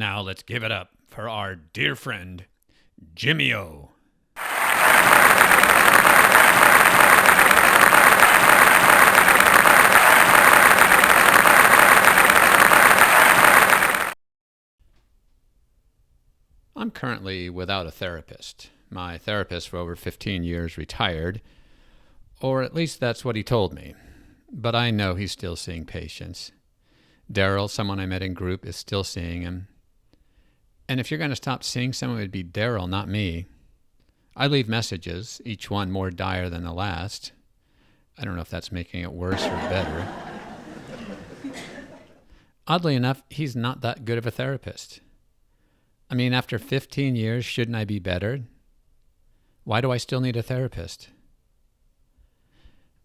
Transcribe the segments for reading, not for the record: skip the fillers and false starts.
Now let's give it up for our dear friend, Jimmy O. I'm currently without a therapist. My therapist for over 15 years retired, or at least that's what he told me. But I know he's still seeing patients. Daryl, someone I met in group, is still seeing him. And if you're going to stop seeing someone, it would be Daryl, not me. I leave messages, each one more dire than the last. I don't know if that's making it worse or better. Oddly enough, he's not that good of a therapist. I mean, after 15 years, shouldn't I be better? Why do I still need a therapist?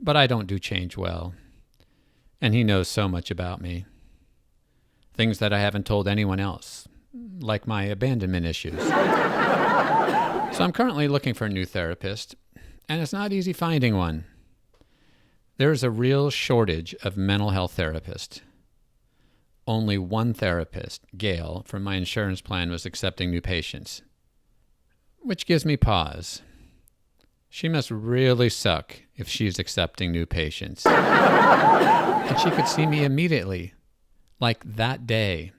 But I don't do change well. And he knows so much about me. Things that I haven't told anyone else, like my abandonment issues. So I'm currently looking for a new therapist, and it's not easy finding one. There is a real shortage of mental health therapists. Only one therapist, Gail, from my insurance plan was accepting new patients, which gives me pause. She must really suck if she's accepting new patients. And she could see me immediately, like that day.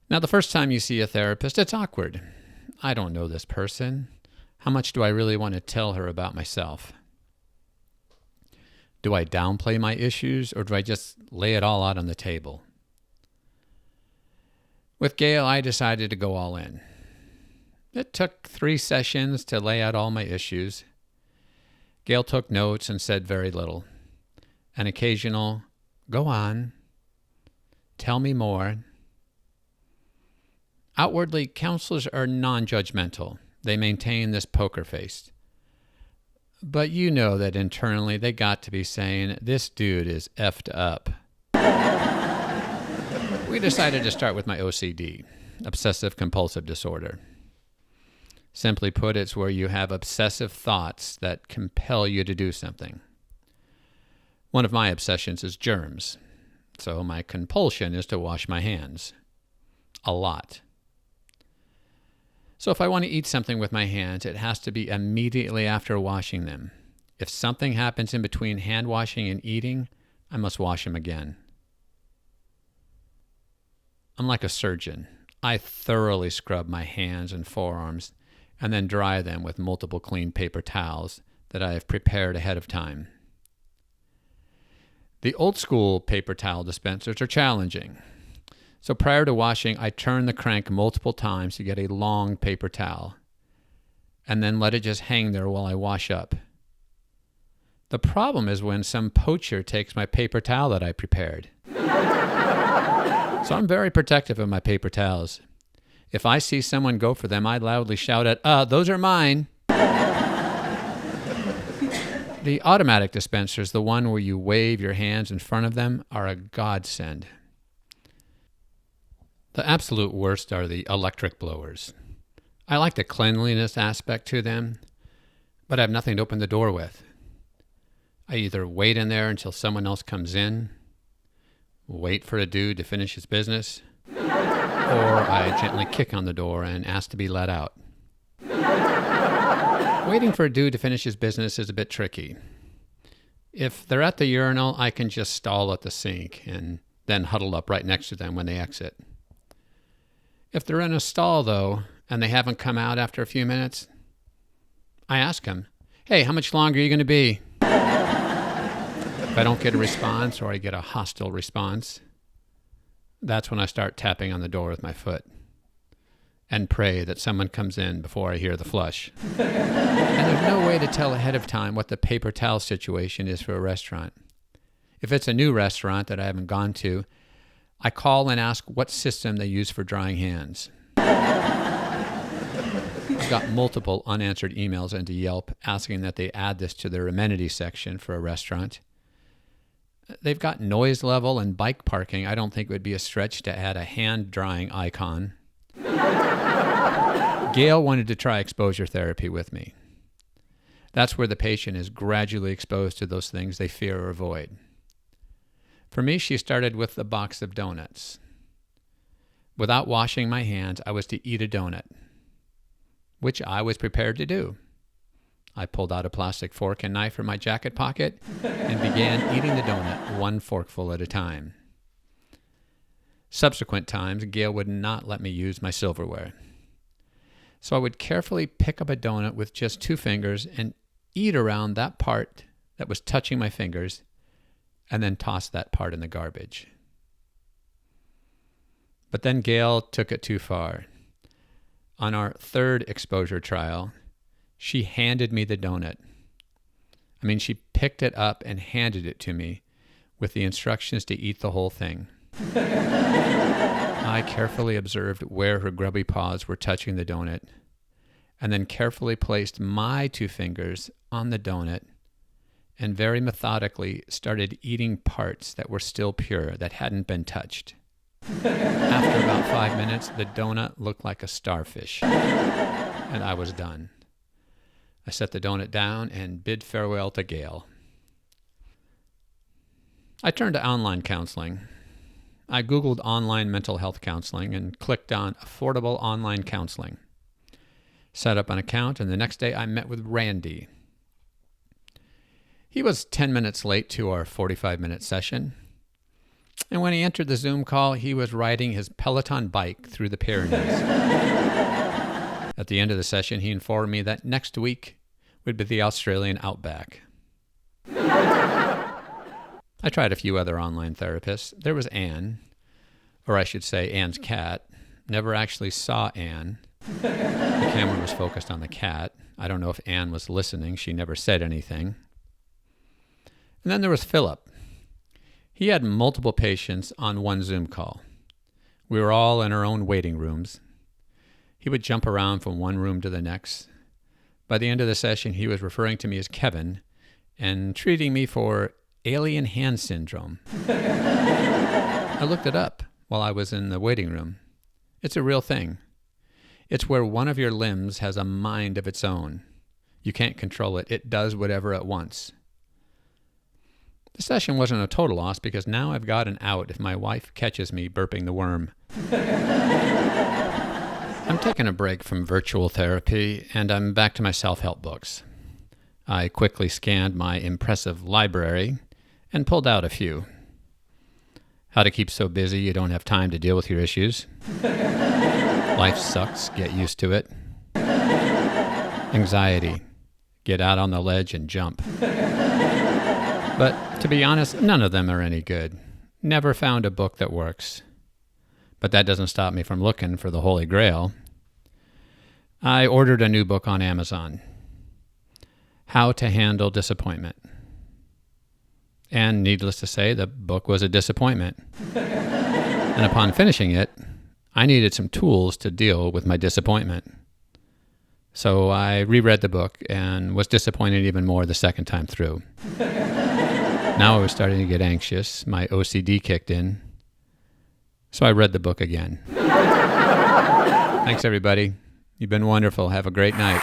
Now, the first time you see a therapist, it's awkward. I don't know this person. How much do I really want to tell her about myself? Do I downplay my issues, or do I just lay it all out on the table? With Gail, I decided to go all in. It took 3 sessions to lay out all my issues. Gail took notes and said very little. An occasional, "Go on. Tell me more." Outwardly, counselors are non-judgmental. They maintain this poker face. But you know that internally they got to be saying, this dude is effed up. We decided to start with my OCD, obsessive compulsive disorder. Simply put, it's where you have obsessive thoughts that compel you to do something. One of my obsessions is germs, so my compulsion is to wash my hands. A lot. So if I want to eat something with my hands, it has to be immediately after washing them. If something happens in between hand washing and eating, I must wash them again. I'm like a surgeon. I thoroughly scrub my hands and forearms and then dry them with multiple clean paper towels that I have prepared ahead of time. The old school paper towel dispensers are challenging. So prior to washing, I turn the crank multiple times to get a long paper towel, and then let it just hang there while I wash up. The problem is when some poacher takes my paper towel that I prepared. So I'm very protective of my paper towels. If I see someone go for them, I loudly shout out, "Those are mine." The automatic dispensers, the one where you wave your hands in front of them, are a godsend. The absolute worst are the electric blowers. I like the cleanliness aspect to them, but I have nothing to open the door with. I either wait in there until someone else comes in, wait for a dude to finish his business, or I gently kick on the door and ask to be let out. Waiting for a dude to finish his business is a bit tricky. If they're at the urinal, I can just stall at the sink and then huddle up right next to them when they exit. If they're in a stall, though, and they haven't come out after a few minutes, I ask them, "Hey, how much longer are you going to be?" If I don't get a response, or I get a hostile response, that's when I start tapping on the door with my foot and pray that someone comes in before I hear the flush. And there's no way to tell ahead of time what the paper towel situation is for a restaurant. If it's a new restaurant that I haven't gone to, I call and ask what system they use for drying hands. I've got multiple unanswered emails into Yelp asking that they add this to their amenities section for a restaurant. They've got noise level and bike parking. I don't think it would be a stretch to add a hand drying icon. Gail wanted to try exposure therapy with me. That's where the patient is gradually exposed to those things they fear or avoid. For me, she started with a box of donuts. without washing my hands, I was to eat a donut, which I was prepared to do. I pulled out a plastic fork and knife from my jacket pocket and began eating the donut one forkful at a time. Subsequent times, Gail would not let me use my silverware. So I would carefully pick up a donut with just 2 fingers and eat around that part that was touching my fingers, and then toss that part in the garbage. But then Gail took it too far. On our 3rd exposure trial, she handed me the donut. She picked it up and handed it to me with the instructions to eat the whole thing. I carefully observed where her grubby paws were touching the donut, and then carefully placed my 2 fingers on the donut and very methodically started eating parts that were still pure, that hadn't been touched. After about 5 minutes, the donut looked like a starfish, and I was done. I set the donut down and bid farewell to Gail. I turned to online counseling. I Googled online mental health counseling and clicked on affordable online counseling. Set up an account, and the next day I met with Randy. He was 10 minutes late to our 45-minute session. And when he entered the Zoom call, he was riding his Peloton bike through the Pyrenees. At the end of the session, he informed me that next week would be the Australian outback. I tried a few other online therapists. There was Anne, or I should say Anne's cat. Never actually saw Anne. The camera was focused on the cat. I don't know if Anne was listening. She never said anything. And then there was Philip. He had multiple patients on one Zoom call. We were all in our own waiting rooms. He would jump around from one room to the next. By the end of the session, he was referring to me as Kevin and treating me for alien hand syndrome. I looked it up while I was in the waiting room. It's a real thing. It's where one of your limbs has a mind of its own. You can't control it. It does whatever it wants. The session wasn't a total loss because now I've got an out if my wife catches me burping the worm. I'm taking a break from virtual therapy, and I'm back to my self-help books. I quickly scanned my impressive library and pulled out a few. How to keep so busy you don't have time to deal with your issues. Life sucks, get used to it. Anxiety, get out on the ledge and jump. But to be honest, none of them are any good. Never found a book that works. But that doesn't stop me from looking for the Holy Grail. I ordered a new book on Amazon. How to Handle Disappointment. And needless to say, the book was a disappointment. And upon finishing it, I needed some tools to deal with my disappointment. So I reread the book and was disappointed even more the second time through. Now I was starting to get anxious. My OCD kicked in. So I read the book again. Thanks, everybody. You've been wonderful. Have a great night.